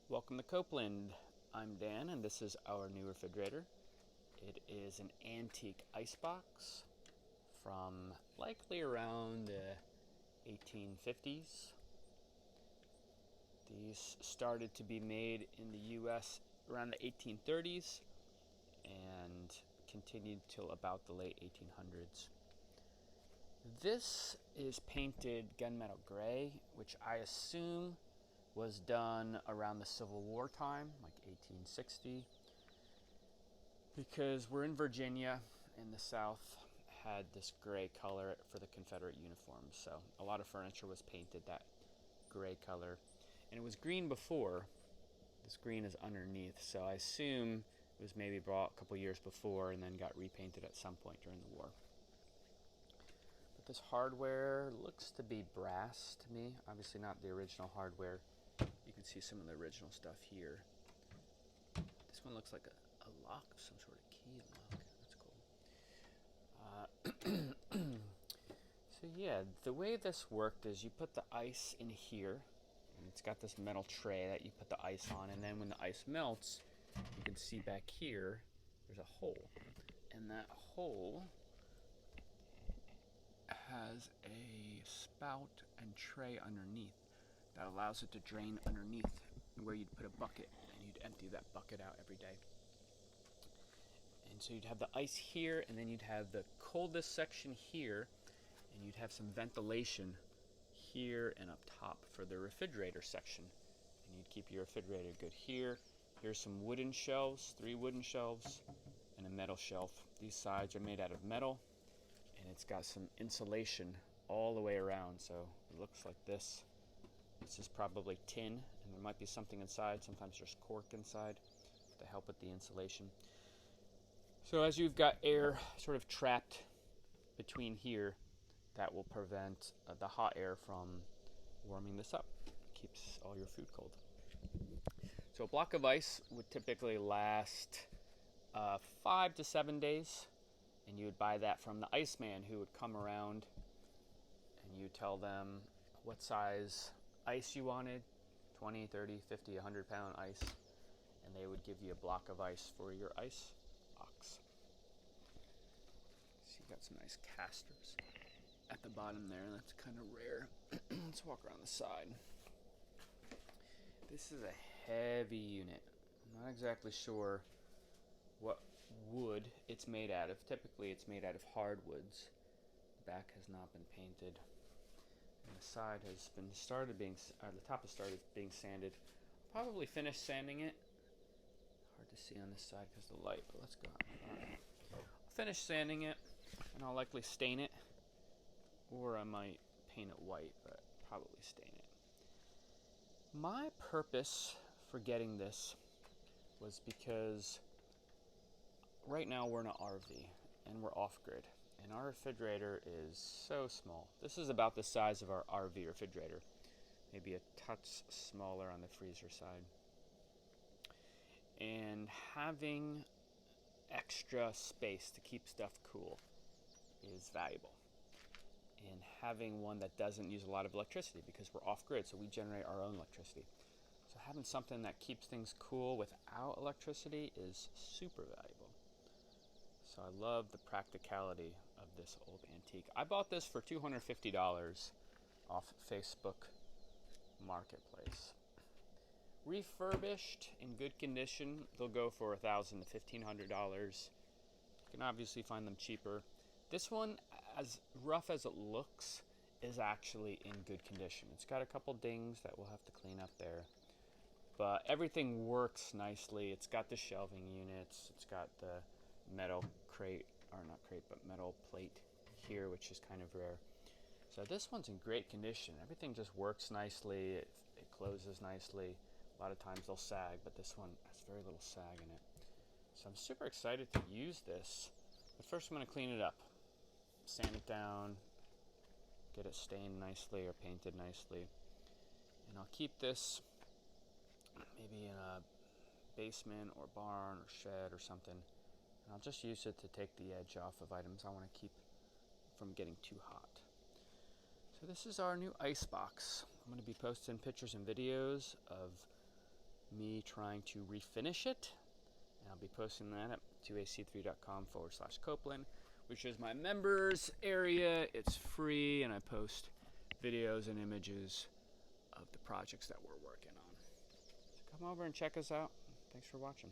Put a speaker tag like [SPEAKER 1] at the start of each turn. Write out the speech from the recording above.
[SPEAKER 1] Welcome to Copeland. I'm Dan and this is our new refrigerator. It is an antique icebox from likely around the 1850s. These started to be made in the US around the 1830s and continued till about the late 1800s. This is painted gunmetal gray, which I assume was done around the Civil War time, like 1860, because we're in Virginia and the South had this gray color for the Confederate uniforms. So a lot of furniture was painted that gray color. And it was green before. This green is underneath, so I assume it was maybe brought a couple years before and then got repainted at some point during the war. But this hardware looks to be brass to me. Obviously not the original hardware. You can see some of the original stuff here. This one looks like a lock, some sort of key lock. That's cool. So yeah, the way this worked is you put the ice in here, and it's got this metal tray that you put the ice on, and then when the ice melts, you can see back here, there's a hole. And that hole has a spout and tray underneath that allows it to drain underneath, where you'd put a bucket and you'd empty that bucket out every day. And so you'd have the ice here, and then you'd have the coldest section here, and you'd have some ventilation here and up top for the refrigerator section. And you'd keep your refrigerator good here. Here's some wooden shelves, 3 wooden shelves, and a metal shelf. These sides are made out of metal, and it's got some insulation all the way around, so it looks like this. This is probably tin, and there might be something inside. Sometimes there's cork inside to help with the insulation. So as you've got air sort of trapped between here, that will prevent the hot air from warming this up. It keeps all your food cold. So a block of ice would typically last 5 to 7 days, and you would buy that from the iceman, who would come around and you tell them what size ice you wanted, 20, 30, 50, 100 pound ice, and they would give you a block of ice for your ice box. So you got some nice casters at the bottom there, that's kind of rare. Let's walk around the side. This is a heavy unit. I'm not exactly sure what wood it's made out of. Typically it's made out of hardwoods. The back has not been painted. And the side has been the top has started being sanded. I'll probably finish sanding it. Hard to see on this side because of the light, but let's go. I'll finish sanding it, and I'll likely stain it, or I might paint it white, but probably stain it. My purpose for getting this was because right now we're in an RV, and we're off-grid. And our refrigerator is so small. This is about the size of our RV refrigerator. Maybe a touch smaller on the freezer side. And having extra space to keep stuff cool is valuable. And having one that doesn't use a lot of electricity, because we're off-grid, so we generate our own electricity. So having something that keeps things cool without electricity is super valuable. So I love the practicality of this old antique. I bought this for $250 off Facebook Marketplace. Refurbished in good condition, they'll go for $1,000 to $1,500. You can obviously find them cheaper. This one, as rough as it looks, is actually in good condition. It's got a couple dings that we'll have to clean up there, but everything works nicely. It's got the shelving units, it's got the metal crate, or not crate, but metal plate here, which is kind of rare. So this one's in great condition. Everything just works nicely, it closes nicely. A lot of times they'll sag, but this one has very little sag in it. So I'm super excited to use this. But first I'm going to clean it up, sand it down, get it stained nicely or painted nicely. And I'll keep this maybe in a basement or barn or shed or something. And I'll just use it to take the edge off of items I want to keep from getting too hot. So this is our new ice box. I'm going to be posting pictures and videos of me trying to refinish it. And I'll be posting that at 2ac3.com/Copeland, which is my members area. It's free, and I post videos and images of the projects that we're working on. So come over and check us out. Thanks for watching.